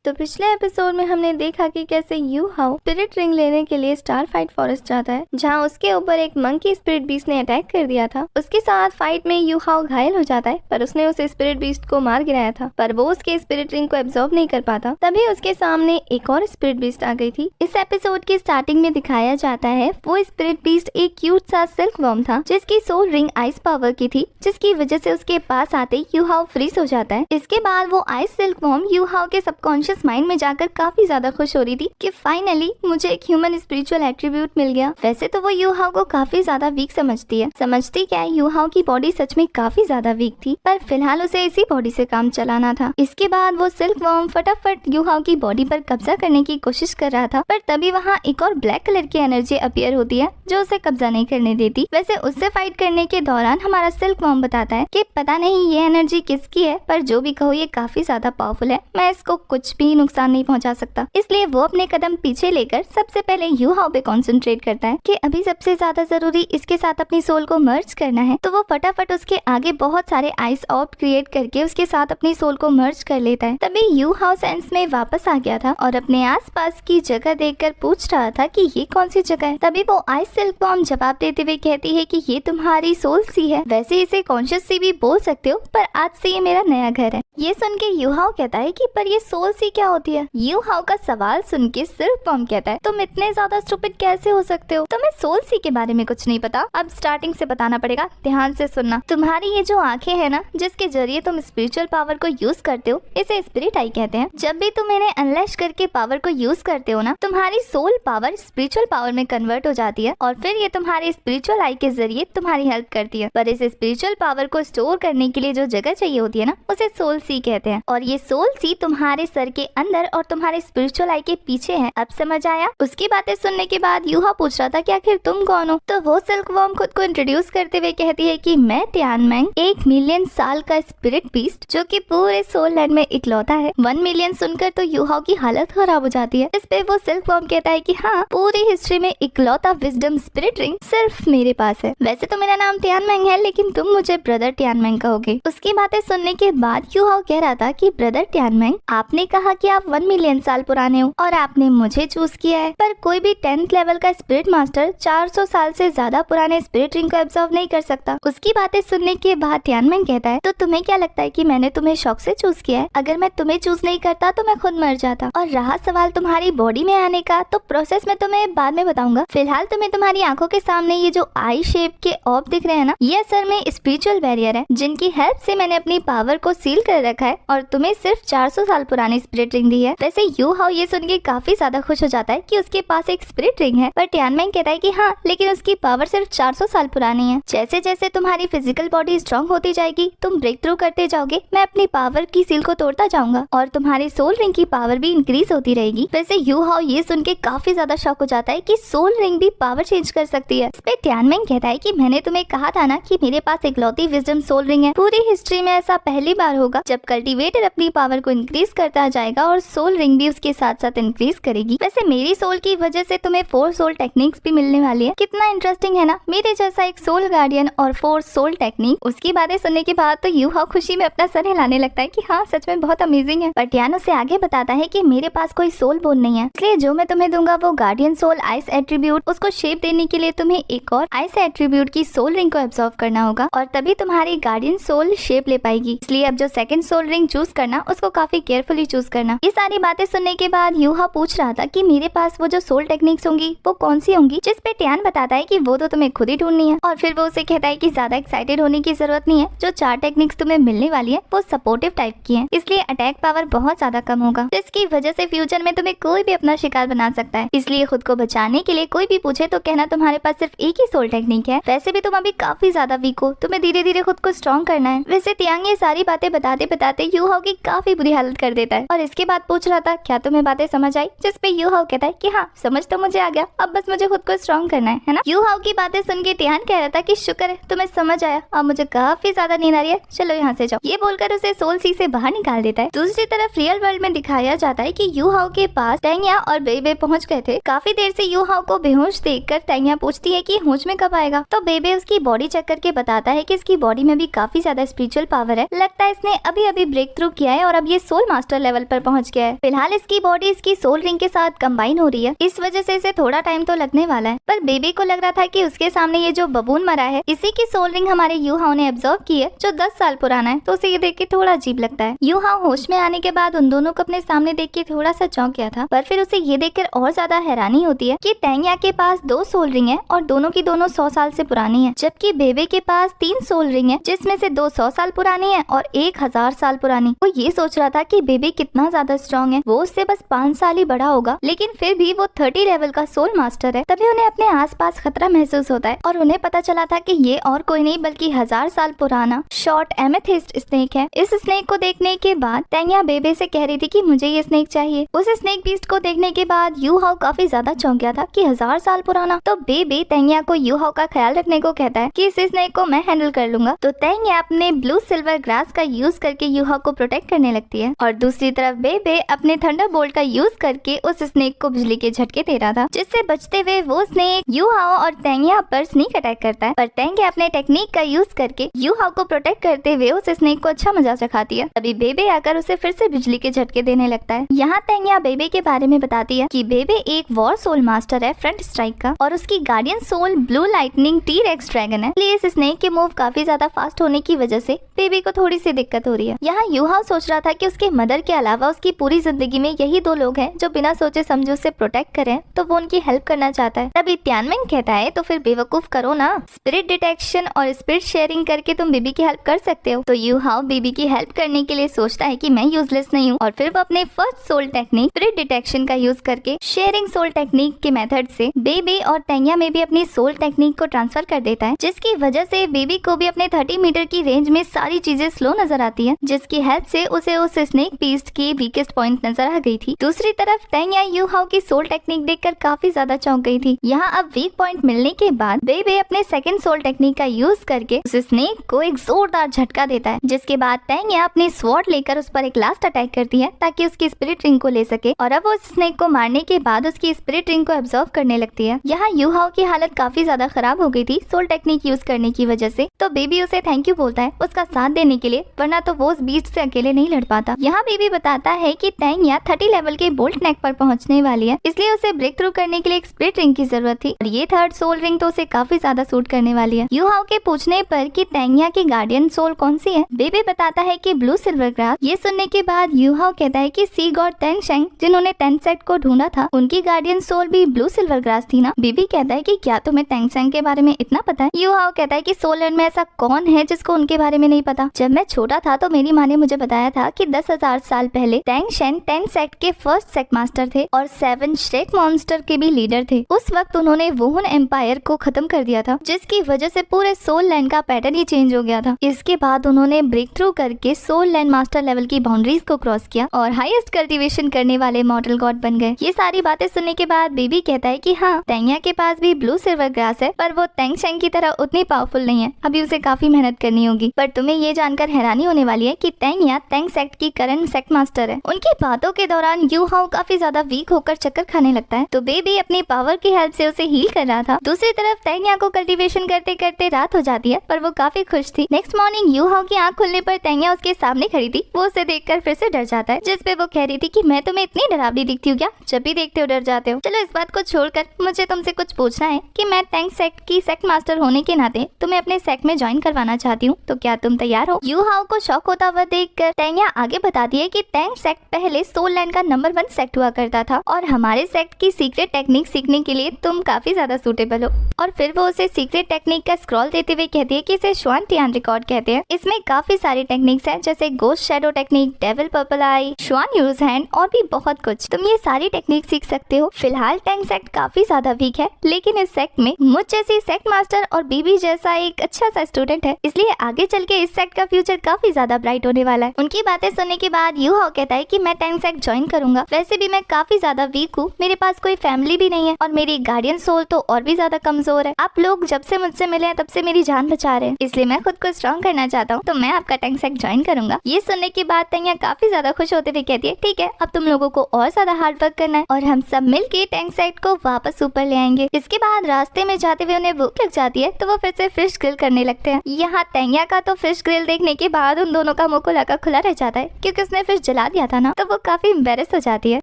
तो पिछले एपिसोड में हमने देखा कि कैसे यू हाउ स्पिरिट रिंग लेने के लिए स्टार फाइट फॉरेस्ट जाता है, जहां उसके ऊपर एक मंकी स्पिरिट बीस्ट ने अटैक कर दिया था। उसके साथ फाइट में यू हाउ घायल हो जाता है, पर उसने उस स्पिरिट बीस्ट को मार गिराया था, पर वो उसके स्पिरिट रिंग को एब्जॉर्ब नहीं कर पाता। तभी उसके सामने एक और स्पिरिट बीस्ट आ गई थी। इस एपिसोड की स्टार्टिंग में दिखाया जाता है वो स्पिरिट बीस्ट एक क्यूट सा सिल्क वर्म था, जिसकी सोल रिंग आइस पावर की थी, जिसकी वजह से उसके पास आते यू हाउ फ्रीज हो जाता है। इसके बाद वो ice silk worm you how के सबकॉन्शियस माइंड में जाकर काफी ज्यादा खुश हो रही थी कि फाइनली मुझे एक ह्यूमन स्पिरिचुअल एट्रीब्यूट मिल गया। वैसे तो वो यू हाउ को काफी ज्यादा वीक समझती क्या यू हाउ की बॉडी सच में काफी ज्यादा वीक थी, पर फिलहाल उसे इसी बॉडी से काम चलाना था। इसके बाद वो सिल्क वर्म फटाफट यू हाउ की बॉडी पर कब्जा करने की कोशिश कर रहा था, पर तभी वहाँ एक और ब्लैक कलर की एनर्जी अपीयर होती है जो उसे कब्जा नहीं करने देती। वैसे उससे फाइट करने के दौरान हमारा सिल्क वर्म बताता है कि पता नहीं ये एनर्जी किसकी है, पर जो भी कहो ये काफी ज्यादा पावरफुल है, मैं इसको कुछ भी नुकसान नहीं पहुंचा सकता। इसलिए वो अपने कदम पीछे लेकर सबसे पहले यू हाउ पे कंसंट्रेट करता है कि अभी सबसे ज्यादा जरूरी इसके साथ अपनी सोल को मर्ज करना है। तो वो फटाफट उसके आगे बहुत सारे आइस ऑर्ब क्रिएट करके उसके साथ अपनी सोल को मर्ज कर लेता है। तभी यू हाउ सेंस में वापस आ गया था और अपने आसपास की जगह देखकर पूछ रहा था कि ये कौन सी जगह है। तभी वो आइस सिल्क वर्म जवाब देते हुए कहती है कि ये तुम्हारी सोल सी है, वैसे इसे कॉन्शियस सी भी बोल सकते हो, पर आज से ये मेरा नया घर है। ये सुन के यू हाउ कहता है कि पर ये सोल सी क्या होती है। यू हाउ का सवाल सुन के सिल्क वर्म कहता है तुम इतने ज्यादा स्टूपिड कैसे हो सकते हो, तुम्हें सोल सी के बारे में कुछ नहीं पता। अब स्टार्टिंग से बताना पड़ेगा, ध्यान से सुनना। तुम्हारी ये जो आंखें हैं ना, जिसके जरिए तुम स्पिरिचुअल पावर को यूज करते हो, इसे स्पिरिट आई कहते हैं। जब भी तुम इन्हें अनलैश करके पावर को यूज करते हो ना, तुम्हारी सोल पावर स्पिरिचुअल पावर में कन्वर्ट हो जाती है और फिर ये तुम्हारे स्पिरिचुअल आई के जरिए तुम्हारी हेल्प करती है। पर इस स्पिरिचुअल पावर को स्टोर करने के लिए जो जगह चाहिए होती है ना, उसे सोल सी कहते हैं। और ये सोल सी तुम्हारे सर के अंदर और तुम्हारे स्पिरिचुअल आई के पीछे है। अब समझ आया? उसकी बातें सुनने के बाद यू हाउ पूछ रहा था कि आखिर तुम कौन हो। तो वो सिल्क वर्म खुद को इंट्रोड्यूस करते हुए कहती है कि मैं तियानमेंग, 1 मिलियन साल का स्पिरिट बीस्ट जो कि पूरे सोल लैंड में इकलौता है। 1 मिलियन सुनकर तो यू हाउ की हालत खराब हो जाती है। इस पे वो सिल्क वर्म कहता है कि हाँ, पूरी हिस्ट्री में इकलौता विजडम स्पिरिट रिंग सिर्फ मेरे पास है। वैसे तो मेरा नाम तियानमेंग है, लेकिन तुम मुझे ब्रदर तियानमेंग कहोगे। उसकी बातें सुनने के बाद यू हाउ कह रहा था कि ब्रदर तियानमेंग, आपने कहा कि आप 1 मिलियन साल पुराने हो और आपने मुझे चूज किया है, पर कोई भी 10th लेवल का स्पिरिट मास्टर 400 साल से ज्यादा पुराने स्पिरिट रिंग को एब्जॉर्ब नहीं कर सकता। उसकी बातें सुनने के बाद तियानमेंग कहता है तो तुम्हें क्या लगता है कि मैंने तुम्हें शौक से चूज किया है? अगर मैं तुम्हें चूज नहीं करता तो मैं खुद मर जाता। और रहा सवाल तुम्हारी बॉडी में आने का, तो प्रोसेस में तुम्हें बाद में बताऊंगा। फिलहाल तुम्हें तुम्हारी आंखों के सामने ये जो आई शेप के ऑर्ब दिख रहे हैं ना, ये असल में स्पिरिचुअल बैरियर है, जिनकी हेल्प से मैंने अपनी पावर को सील कर रखा है और तुम्हें सिर्फ 400 साल पुरानी स्पिरिट रिंग दी है। वैसे यू हाउ ये सुन के काफी ज्यादा खुश हो जाता है कि उसके पास एक स्पिरिट रिंग है, पर तियानमेंग कहता है कि हाँ, लेकिन उसकी पावर सिर्फ 400 साल पुरानी है। जैसे जैसे तुम्हारी फिजिकल बॉडी स्ट्रांग होती जाएगी, तुम ब्रेक थ्रू करते जाओगे, मैं अपनी पावर की सील को तोड़ता जाऊंगा और तुम्हारी सोल रिंग की पावर भी इंक्रीज होती रहेगी। वैसे यू हाउ ये सुन के काफी ज्यादा शॉक हो जाता है कि सोल रिंग भी पावर चेंज कर सकती है। इस पे तियानमेंग कहता है कि मैंने तुम्हें कहा था ना कि मेरे पास इकलौती विजडम सोल रिंग है। पूरी हिस्ट्री में ऐसा पहली बार होगा जब कल्टीवेटर अपनी पावर को इंक्रीज करता जाएगा और सोल रिंग भी उसके साथ साथ इंक्रीज करेगी। वैसे मेरी सोल की वजह से तुम्हें 4 सोल टेक्निक्स भी मिलने वाली है। कितना इंटरेस्टिंग है ना, मेरे जैसा एक सोल गार्डियन और 4 सोल टेक्निक। उसकी बातें सुनने के बाद तो यू हाउ खुशी में अपना सर हिलाने लगता है कि हाँ, सच में बहुत अमेजिंग है। पर टियानो से आगे बताता है कि मेरे पास कोई सोल बोन नहीं है, इसलिए जो मैं तुम्हें दूंगा वो गार्डियन सोल आइस एट्रीब्यूट। उसको शेप देने के लिए तुम्हें एक और आइस एट्रीब्यूट की सोल रिंग को एब्जॉर्ब करना होगा और तभी तुम्हारी गार्डियन सोल शेप ले पाएगी। इसलिए अब जो सेकंड सोल रिंग चूज करना, उसको काफी केयरफुली चूज करना। ये सारी बातें सुनने के बाद यू हाउ पूछ रहा था कि मेरे पास वो जो सोल टेक्निक्स होंगी वो कौन सी होंगी, जिस पे टियान बताता है कि वो तो तुम्हें खुद ही ढूंढनी है। और फिर वो उसे कहता है कि ज्यादा एक्साइटेड होने की जरूरत नहीं है, जो 4 टेक्निक्स तुम्हें मिलने वाली है वो सपोर्टिव टाइप की है, इसलिए अटैक पावर बहुत ज्यादा कम होगा, जिसकी वजह से फ्यूचर में तुम्हें कोई भी अपना शिकार बना सकता है। इसलिए खुद को बचाने के लिए कोई भी पूछे तो कहना तुम्हारे पास सिर्फ एक ही सोल टेक्निक है। वैसे भी तुम अभी काफी ज्यादा वीक हो, तुम्हें धीरे धीरे खुद को स्ट्रॉन्ग करना है। वैसे तियांग ये सारी बातें बताते बताते यू हाउ की काफी बुरी हालत कर देता है और इसके बाद पूछ रहा था क्या तुम्हें बातें समझ आई, जिस पे यू हाउ कहता है कि हाँ, समझ तो मुझे आ गया, अब बस मुझे खुद को स्ट्रॉन्ग करना है ना। यू हाउ की बातें सुन के तियान कह रहा था कि शुक्र है तुम्हें समझ आया, अब मुझे काफी ज्यादा नींद आ रही है, चलो यहाँ से जाओ। ये बोलकर उसे सोल सी से बाहर निकाल देता है। दूसरी तरफ रियल वर्ल्ड में दिखाया जाता है कि यू हाउ के पास तेंगिया और बेबे पहुंच गए थे। काफी देर से यू हाउ को बेहोश देखकर तेंगिया पूछती है कि होश में कब आएगा, तो बेबे उसकी बॉडी चेक करके बताता है कि इसकी बॉडी में भी काफी ज्यादा स्पिरिचुअल पावर है। लगता है इसने अभी अभी ब्रेक थ्रू किया है और अब ये सोल मास्टर लेवल पर पहुंच गया है। फिलहाल इसकी बॉडी इसकी सोल रिंग के साथ कंबाइन हो रही है, इस वजह से इसे थोड़ा टाइम तो लगने वाला है। पर बेबी को लग रहा था कि उसके सामने ये जो बबून मरा है इसी की सोल रिंग हमारे यू हाउ ने ऑब्जर्व की है, जो 10 साल पुराना है, तो उसे ये देख के थोड़ा अजीब लगता है। यू हाउ होश में आने के बाद उन दोनों को अपने सामने देख के थोड़ा सा चौंक गया था, पर फिर उसे ये देखकर और ज्यादा हैरानी होती है कि तैंया के पास 2 सोल रिंग है और दोनों की दोनों 100 साल से पुरानी है, जबकि बेबे के पास 3 सोल रिंग है जिसमें से 2 100 साल पुरानी है और 1000 साल पुरानी। वो ये सोच रहा था कि बेबी कितना ज्यादा स्ट्रॉन्ग है, वो उससे बस 5 साल ही बड़ा होगा, लेकिन फिर भी वो 30 लेवल का सोल मास्टर है। तभी उन्हें अपने आसपास खतरा महसूस होता है और उन्हें पता चला था कि ये और कोई नहीं बल्कि 1000 साल पुराना शॉर्ट एमेथिस्ट स्नेक है। इस स्नेक को देखने के बाद तैंया बेबे से कह रही थी कि मुझे ये स्नेक चाहिए। उस स्नेक बीस्ट को देखने के बाद यू हाउ काफी ज्यादा चौंक गया था कि 1000 साल पुराना। तो बेबे तैंया को यू हाउ का ख्याल रखने को कहता है कि इस स्नेक को मैं हैंडल कर लूंगा। तो तैंया अपने ब्लू सिल्वर ग्रास का यूज करके यू हाउ को प्रोटेक्ट करने लगती है और दूसरी तरफ बेबे अपने थंडरबोल्ट का यूज करके उस स्नेक को बिजली के झटके दे रहा था, जिससे बचते हुए वो स्नेक यू हाउ और तैंया पर स्नीक अटैक करता है। पर तैंया अपने टेक्निक का यूज करके यू हाउ को प्रोटेक्ट करते हुए उस स्नेक को अच्छा मजा चखाती है। तभी बेबे आकर उसे फिर से बिजली के झटके देने लगता है। यहाँ तैंया बेबे के बारे में बताती है कि बेबे एक वॉर सोल मास्टर है फ्रंट स्ट्राइक का और उसकी guardian soul blue lightning T rex dragon है। इसलिए इस स्नेक के मूव काफी ज्यादा फास्ट होने की वजह से बेबी को थोड़ी सी दिक्कत हो रही है। यहाँ यू हाउ सोच रहा था कि उसके मदर के अलावा उसकी पूरी जिंदगी में यही 2 लोग हैं जो बिना सोचे समझे उसे प्रोटेक्ट करें, तो वो उनकी हेल्प करना चाहता है। तभी त्यानमिंग कहता है तो फिर बेवकूफ करो ना, स्पिरिट डिटेक्शन और स्पिरिट शेयरिंग करके तुम बेबी की हेल्प कर सकते हो। तो यू हाउ बेबी की हेल्प करने के लिए सोचता है कि मैं यूजलेस नहीं हूँ और फिर वो अपने first soul technique spirit detection का यूज करके शेयरिंग सोल टेक्निक के मेथड से बेबी और तैंया में भी अपनी सोल टेक्निक को ट्रांसफर कर देता है, जिसकी वजह से बेबी को भी अपने 30 मीटर की रेंज में सारी चीजें स्लो नजर आती है, जिसकी हेल्प से उसे उस स्नेक बीस्ट की वीकेस्ट पॉइंट नजर आ गई थी। दूसरी तरफ तैंया यू हाउ की सोल टेक्निक देखकर काफी ज्यादा चौंक गई थी। यहाँ अब वीक पॉइंट मिलने के बाद बेबी अपने सेकंड सोल टेक्निक का यूज करके उस स्नेक को एक जोरदार झटका देता है, जिसके बाद तैंया अपनी स्वॉर्ड लेकर उस पर एक लास्ट अटैक करती है ताकि उसकी स्पिरिट रिंग को ले सके और अब उस स्नेक को मारने के बाद उसकी स्पिरिट रिंग को ऑब्जर्व करने लगती है। यहाँ यू हाउ की हालत काफी ज्यादा खराब हो गई थी सोल टेक्निक यूज करने की वजह से, तो बेबी उसे थैंक यू बोलता है उसका साथ देने के लिए, वरना तो वो उस बीस्ट से अकेले नहीं लड़ पाता। यहाँ बेबी बताता है कि तैंया 30 लेवल के बोल्ट नेक पर पहुंचने वाली है, इसलिए उसे ब्रेक थ्रू करने के लिए एक स्पिरिट रिंग की जरूरत थी और ये 3rd सोल रिंग तो उसे काफी ज्यादा सूट करने वाली है। यू हाउ के पूछने पर कि तैंया की गार्डियन सोल कौन सी है, बेबी बताता है कि ब्लू सिल्वर ग्रास। ये सुनने के बाद यू हाउ कहता है कि सी गॉड तेंगशेंग जिन्होंने टेंसेट को ढूंढा था उनकी गार्डियन सोल भी ब्लू सिल्वर ग्रास थी ना। बेबी कहता है कि क्या तुम्हें तेंगशेंग के बारे में इतना पता है। यू हाउ कहता है कि सोल लैंड में ऐसा कौन है जिसको उनके बारे में नहीं पता। जब मैं छोटा था तो मेरी माँ ने मुझे बताया था कि 10,000 साल पहले तेंगशेंग 10 सेक्ट के फर्स्ट सेक्ट मास्टर थे और 7 शेक मॉन्स्टर के भी लीडर थे। उस वक्त उन्होंने वुहुन एम्पायर को खत्म कर दिया था, जिसकी वजह से पूरे सोल लैंड का पैटर्न ही चेंज हो गया था। इसके बाद उन्होंने ब्रेक थ्रू करके सोल लैंड मास्टर लेवल की बाउंड्रीज को क्रॉस किया और हाईएस्ट कल्टीवेशन करने वाले मॉडल गॉड बन गए। ये सारी बातें सुनने के बाद बेबी कहता है कि हाँ, तैंया के पास भी ब्लू सिल्वर ग्रास है, पर वो तेंगशेंग की तरह उतनी पावरफुल नहीं है, अभी उसे काफी मेहनत करनी होगी। पर तुम्हें ये जानकर हैरानी होने वाली है कि तैंया तेंग सेक्ट की करंट सेक्ट मास्टर है। उनकी बातों के दौरान यू हाउ काफी ज्यादा वीक होकर चक्कर खाने लगता है, तो बेबी अपनी पावर की हेल्प से उसे हील कर रहा था। दूसरी तरफ तैंया को कल्टीवेशन करते करते रात हो जाती है, पर वो काफी खुश थी। नेक्स्ट मॉर्निंग यू हाउ की आंख खुलने पर तैंया उसके सामने खड़ी थी। वो उसे देखकर फिर से डर जाता है, जिसपे वो कह रही थी कि मैं तुम्हें इतनी डरावनी दिखती हूँ क्या, जब भी देखते हो डर जाते हो। चलो इस बात को छोड़कर मुझे तुमसे कुछ पूछना है कि मैं तेंग सेक्ट की सेक्ट मास्टर होने के नाते तुम्हें अपने सेक्ट में ज्वाइन करवाना चाहती हूँ, तो क्या तुम तैयार हो। यू हाउ को शौक होता हुआ देखकर तैंया आगे बताती है कि तेंग सेक्ट पहले सोल लैंड का नंबर 1 सेक्ट हुआ करता था और हमारे सेक्ट की सीक्रेट टेक्निक सीखने के लिए तुम काफी ज्यादा सूटेबल हो। और फिर वो उसे सीक्रेट टेक्निक का स्क्रॉल देते हुए कहती है कि इसे श्वान टियान रिकॉर्ड कहते हैं। इसमें काफी सारी टेक्निक्स हैं, जैसे ghost shadow technique, devil purple eye, श्वान यूज हैंड और भी बहुत कुछ। तुम ये सारी टेक्निक सीख सकते हो। फिलहाल तेंग सेक्ट काफी ज्यादा वीक है, लेकिन इस सेक्ट में मुझ जैसी सेक्ट मास्टर और बीबी जैसा एक अच्छा सा स्टूडेंट है, इसलिए आगे चल के इस सेक्ट का फ्यूचर काफी ज्यादा ब्राइट होने वाला है। उनकी बातें सुनने के बाद यू हाउ कहता है कि मैं तेंग सेक्ट ज्वाइन करूंगा। वैसे भी मैं काफी ज्यादा वीक हूँ, मेरे पास कोई फैमिली भी नहीं है और मेरी गार्डियन सोल तो और भी ज्यादा कमजोर है। आप लोग जब से मुझसे मिले हैं तब से मेरी जान बचा रहे हैं, इसलिए मैं खुद को स्ट्रॉन्ग करना चाहता हूँ, तो मैं आपका तेंग सेक्ट ज्वाइन करूंगा। ये सुनने के बाद तैंया काफी ज्यादा खुश होते हुए कहती है ठीक है, अब तुम लोगों को और ज्यादा हार्ड वर्क करना है और हम सब मिलके तेंग सेक्ट को वापस ऊपर ले आएंगे। इसके बाद रास्ते में जाते हुए उन्हें भूख लग जाती है, तो वो फिर से फिश ग्रिल करने लगते हैं। यहाँ तैंया का तो फिश ग्रिल देखने के बाद उन दोनों का मुंह खुला का खुला रह जाता है, क्योंकि उसने फिश जला खिला दिया था ना, तो वो काफी एम्बेरस हो जाती है,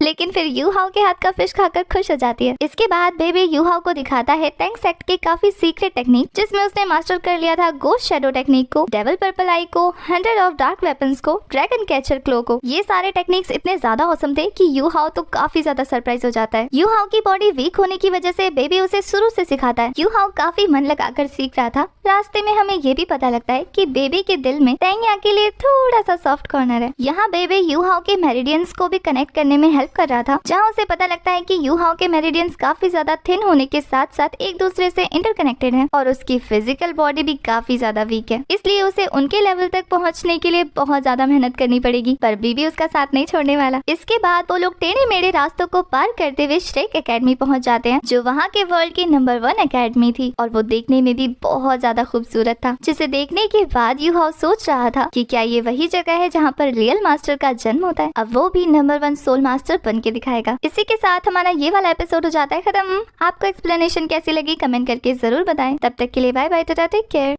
लेकिन फिर यू हाउ के हाथ का फिश खाकर खुश हो जाती है। इसके बाद बेबी यू हाउ को दिखाता है टैंक सेक्ट की काफी सीक्रेट टेक्निक, जिसमें उसने मास्टर कर लिया था गोस्ट शेडो टेक्निक को, डेविल पर्पल आई को, 100 ऑफ डार्क वेपन्स को, ड्रैगन कैचर क्लो को। ये सारे टेक्निक्स इतने ज्यादा औसम थे कि यू हाउ तो काफी ज्यादा सरप्राइज हो जाता है। यू हाउ की बॉडी वीक होने की वजह से बेबी उसे शुरू से सिखाता है। यू हाउ काफी मन लगाकर सीख रहा था। रास्ते में हमें ये भी पता लगता है कि बेबी के दिल में टेंगिया के लिए थोड़ा सा सॉफ्ट कॉर्नर है। यहाँ बेबी यू हाउ के मेरिडियंस को भी कनेक्ट करने में हेल्प कर रहा था, जहाँ उसे पता लगता है कि यू हाउ के मेरिडियंस काफी ज्यादा थिन होने के साथ साथ एक दूसरे से इंटरकनेक्टेड हैं और उसकी फिजिकल बॉडी भी काफी ज्यादा वीक है, इसलिए उसे उनके लेवल तक पहुँचने के लिए बहुत ज्यादा मेहनत करनी पड़ेगी। पर बेबी उसका साथ नहीं छोड़ने वाला। इसके बाद वो लोग टेढ़े मेढ़े रास्तों को पार करते हुए श्रेक एकेडमी पहुँच जाते हैं, जो वहाँ के वर्ल्ड की नंबर 1 एकेडमी थी और वो देखने में भी बहुत ज्यादा खूबसूरत था, जिसे देखने के बाद यू हाउ सोच रहा था कि क्या ये वही जगह है जहाँ पर रियल मास्टर का जन्म होता है। अब वो भी नंबर 1 सोल मास्टर बन के दिखाएगा। इसी के साथ हमारा ये वाला एपिसोड हो जाता है खत्म। आपको एक्सप्लेनेशन कैसी लगी कमेंट करके जरूर बताएं। तब तक के लिए bye bye, tata, take care.